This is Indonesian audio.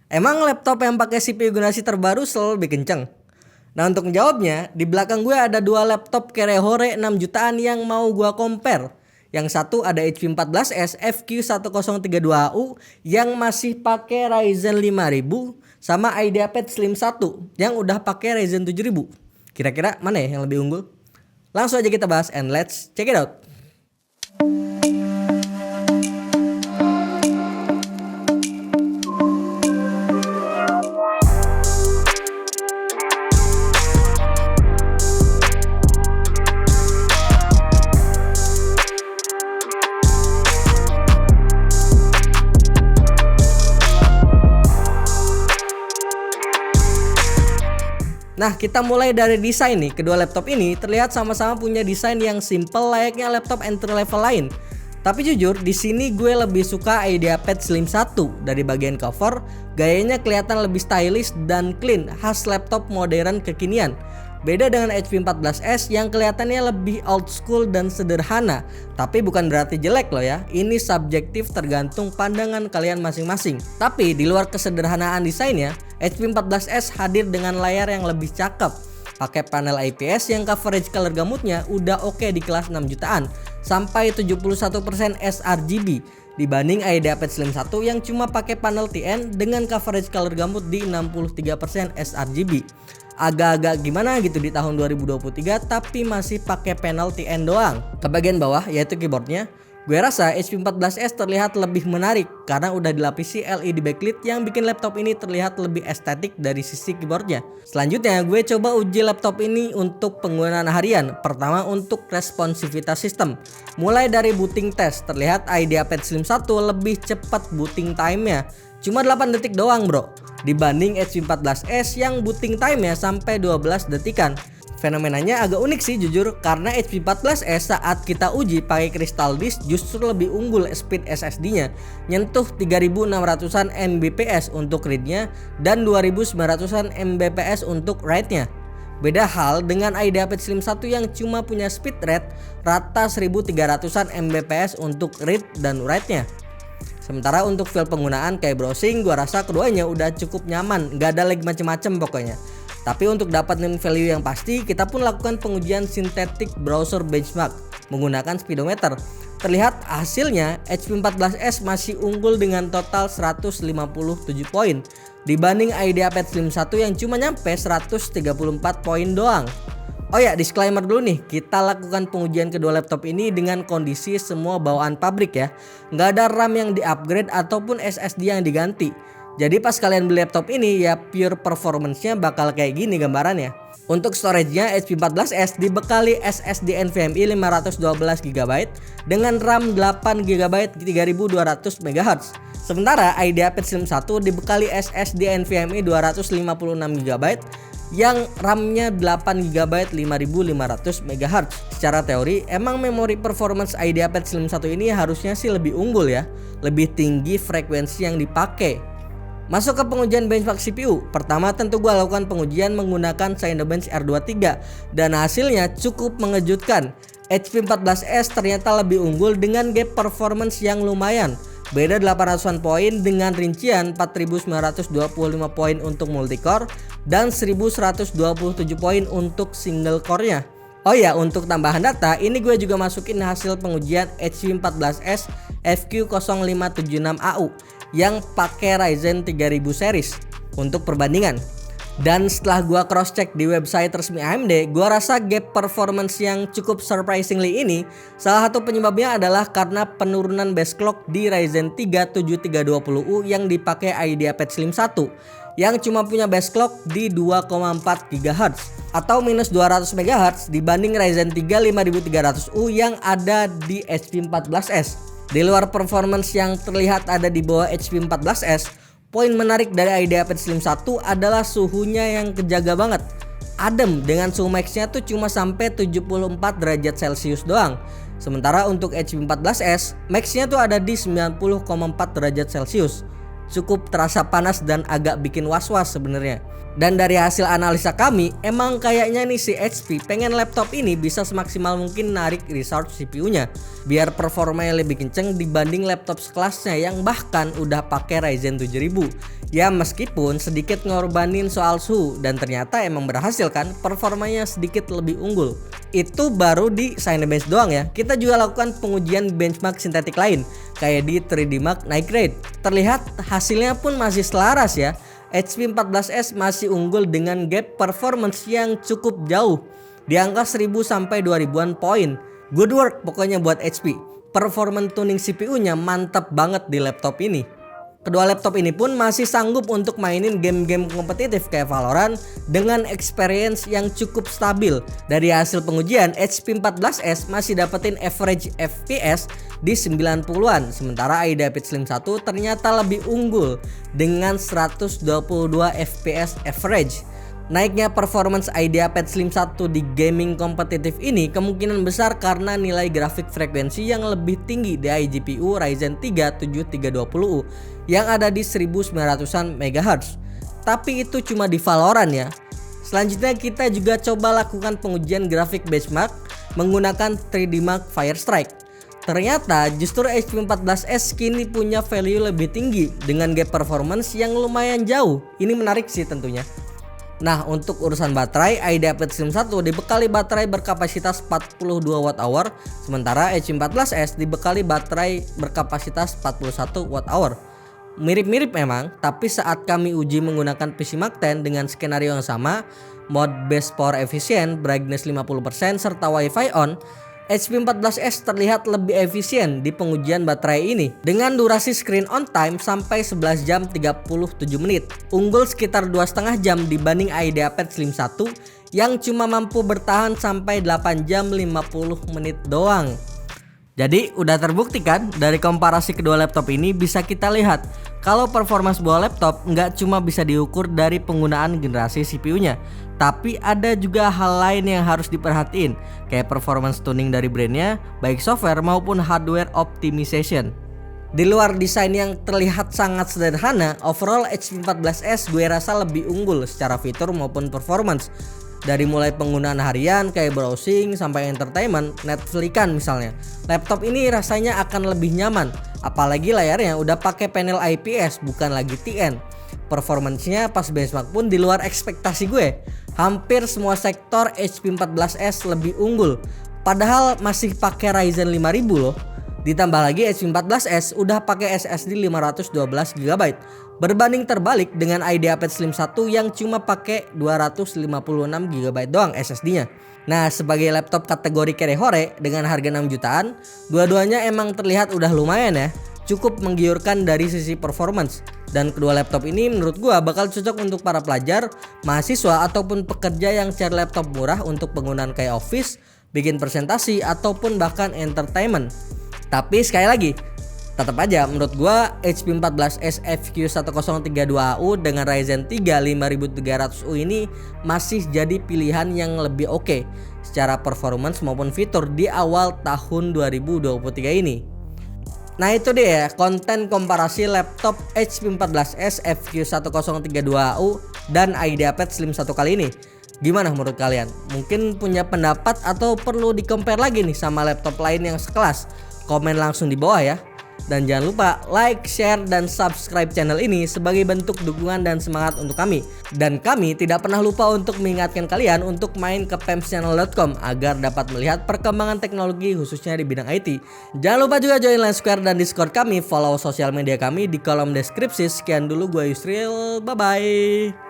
Emang laptop yang pakai CPU generasi terbaru selalu lebih kenceng? Nah, untuk menjawabnya, di belakang gue ada dua laptop Kerehore 6 jutaan yang mau gue compare. Yang satu ada HP 14S FQ1032AU yang masih pakai Ryzen 5000 sama IdeaPad Slim 1 yang udah pakai Ryzen 7000. Kira-kira mana ya yang lebih unggul? Langsung aja kita bahas and let's check it out. Nah, kita mulai dari desain nih. Kedua laptop ini terlihat sama-sama punya desain yang simple layaknya laptop entry level lain. Tapi jujur, di sini gue lebih suka IdeaPad Slim 1 dari bagian cover. Gayanya kelihatan lebih stylish dan clean, khas laptop modern kekinian. Beda dengan HP 14S yang kelihatannya lebih old school dan sederhana. Tapi bukan berarti jelek loh ya. Ini subjektif tergantung pandangan kalian masing-masing. Tapi di luar kesederhanaan desainnya, HP 14S hadir dengan layar yang lebih cakep. Pakai panel IPS yang coverage color gamutnya udah oke di kelas 6 jutaan. Sampai 71% sRGB. Dibanding IdeaPad Slim 1 yang cuma pakai panel TN dengan coverage color gamut di 63% sRGB. Agak-agak gimana gitu di tahun 2023 tapi masih pakai panel TN doang. Ke bagian bawah yaitu keyboardnya, gue rasa HP 14S terlihat lebih menarik karena udah dilapisi LED backlit yang bikin laptop ini terlihat lebih estetik dari sisi keyboardnya. Selanjutnya gue coba uji laptop ini untuk penggunaan harian. Pertama untuk responsivitas sistem. Mulai dari booting test, terlihat IdeaPad Slim 1 lebih cepat booting time-nya. Cuma 8 detik doang bro, dibanding HP 14S yang booting time-nya sampai 12 detikan. Fenomenanya agak unik sih jujur, karena HP 14S saat kita uji pakai Crystal Disk justru lebih unggul speed SSD-nya, nyentuh 3600-an Mbps untuk read-nya dan 2900-an Mbps untuk write-nya. Beda hal dengan IdeaPad Slim 1 yang cuma punya speed rate rata 1300-an Mbps untuk read dan write-nya. Sementara untuk feel penggunaan kayak browsing, gua rasa keduanya udah cukup nyaman, gak ada lag macem-macem pokoknya. Tapi untuk dapatin value yang pasti, kita pun lakukan pengujian synthetic browser benchmark menggunakan speedometer. Terlihat hasilnya HP 14S masih unggul dengan total 157 poin dibanding IdeaPad Slim 1 yang cuma nyampe 134 poin doang. Oh ya, disclaimer dulu nih, kita lakukan pengujian kedua laptop ini dengan kondisi semua bawaan pabrik ya. Nggak ada RAM yang di-upgrade ataupun SSD yang diganti. Jadi pas kalian beli laptop ini ya pure performance-nya bakal kayak gini gambarannya. Untuk storage-nya HP 14S dibekali SSD NVMe 512GB dengan RAM 8GB 3200 MHz. Sementara IdeaPad Slim 1 dibekali SSD NVMe 256GB yang RAM-nya 8GB 5500 MHz. Secara teori emang memori performance IdeaPad Slim 1 ini harusnya sih lebih unggul ya, lebih tinggi frekuensi yang dipakai. Masuk ke pengujian benchmark CPU. Pertama tentu gue lakukan pengujian menggunakan Cinebench R23 dan hasilnya cukup mengejutkan. HP 14S ternyata lebih unggul dengan gap performance yang lumayan. Beda 800-an poin dengan rincian 4925 poin untuk multicore dan 1127 poin untuk single core-nya. Oh ya, untuk tambahan data, ini gue juga masukin hasil pengujian HP 14S FQ0576AU yang pakai Ryzen 3000 series untuk perbandingan. Dan setelah gua cross check di website resmi AMD, gua rasa gap performance yang cukup surprisingly ini salah satu penyebabnya adalah karena penurunan base clock di Ryzen 3 7320U yang dipakai IdeaPad Slim 1 yang cuma punya base clock di 2,4 GHz atau minus 200 MHz dibanding Ryzen 3 5300U yang ada di HP 14S. Di luar performance yang terlihat ada di bawah HP 14S, poin menarik dari IdeaPad Slim 1 adalah suhunya yang kejaga banget. Adem dengan suhu max-nya tuh cuma sampai 74 derajat Celcius doang. Sementara untuk HP 14S, max-nya tuh ada di 90,4 derajat Celcius. cukup terasa panas dan agak bikin was-was sebenarnya. Dan dari hasil analisa kami, emang kayaknya nih si HP pengen laptop ini bisa semaksimal mungkin narik resource CPU-nya biar performanya lebih kenceng dibanding laptop sekelasnya yang bahkan udah pakai Ryzen 7000. Ya meskipun sedikit ngorbanin soal suhu dan ternyata emang berhasil kan, performanya sedikit lebih unggul. Itu baru di Cinebench doang ya. Kita juga lakukan pengujian benchmark sintetik lain kayak di 3D Mark Night Raid. Terlihat hasilnya pun masih selaras ya. HP 14S masih unggul dengan gap performance yang cukup jauh di angka 1000 sampai 2000-an poin. Good work pokoknya buat HP. Performance tuning CPU-nya mantap banget di laptop ini. Kedua laptop ini pun masih sanggup untuk mainin game-game kompetitif kayak Valorant dengan experience yang cukup stabil. Dari hasil pengujian, HP 14S masih dapetin average FPS di 90-an, sementara iDapid Slim 1 ternyata lebih unggul dengan 122 FPS average. Naiknya performance iDapid Slim 1 di gaming kompetitif ini kemungkinan besar karena nilai grafik frekuensi yang lebih tinggi di iGPU Ryzen 3 7320U yang ada di 1900-an MHz. Tapi itu cuma di Valorant ya. Selanjutnya kita juga coba lakukan pengujian grafik benchmark menggunakan 3D Mark Firestrike. Ternyata justru HP 14S kini punya value lebih tinggi dengan gap performance yang lumayan jauh. Ini menarik sih tentunya. Nah untuk urusan baterai, iDapid Slim 1 dibekali baterai berkapasitas 42 Wh, sementara HP 14S dibekali baterai berkapasitas 41 Wh. Mirip-mirip memang, tapi saat kami uji menggunakan PC Mark 10 dengan skenario yang sama, mode base power efficient, brightness 50% serta Wi-Fi on, HP 14S terlihat lebih efisien di pengujian baterai ini dengan durasi screen on time sampai 11 jam 37 menit, unggul sekitar 2,5 jam dibanding iDapid Slim 1 yang cuma mampu bertahan sampai 8 jam 50 menit doang. Jadi udah terbukti kan dari komparasi kedua laptop ini bisa kita lihat kalau performa sebuah laptop nggak cuma bisa diukur dari penggunaan generasi CPU-nya, tapi ada juga hal lain yang harus diperhatiin kayak performance tuning dari brandnya, baik software maupun hardware optimization. Di luar desain yang terlihat sangat sederhana, overall HP 14S gue rasa lebih unggul secara fitur maupun performance. Dari mulai penggunaan harian kayak browsing sampai entertainment, Netflix-an misalnya. Laptop ini rasanya akan lebih nyaman, apalagi layarnya udah pakai panel IPS bukan lagi TN. Performance-nya pas benchmark pun di luar ekspektasi gue. Hampir semua sektor HP 14S lebih unggul, padahal masih pakai Ryzen 5000 loh. Ditambah lagi HP 14S udah pakai SSD 512GB. Berbanding terbalik dengan iDapid Slim 1 yang cuma pakai 256GB doang SSD-nya. Nah, sebagai laptop kategori kere-hore dengan harga 6 jutaan, dua-duanya emang terlihat udah lumayan ya, cukup menggiurkan dari sisi performance. Dan kedua laptop ini menurut gua bakal cocok untuk para pelajar, mahasiswa ataupun pekerja yang cari laptop murah untuk penggunaan kayak office, bikin presentasi ataupun bahkan entertainment. Tapi sekali lagi, tetap aja menurut gua HP 14S FQ1032AU dengan Ryzen 3 5300U ini masih jadi pilihan yang lebih oke secara performance maupun fitur di awal tahun 2023 ini. Nah itu dia ya, konten komparasi laptop HP 14S FQ1032AU dan iDapid Slim 1 kali ini. Gimana menurut kalian? Mungkin punya pendapat atau perlu di-compare lagi nih sama laptop lain yang sekelas? Komen langsung di bawah ya. Dan jangan lupa like, share, dan subscribe channel ini sebagai bentuk dukungan dan semangat untuk kami. Dan kami tidak pernah lupa untuk mengingatkan kalian untuk main ke pemschannel.com agar dapat melihat perkembangan teknologi khususnya di bidang IT. Jangan lupa juga join Line Square dan Discord kami, follow sosial media kami di kolom deskripsi. Sekian dulu, gue Yusril, bye bye.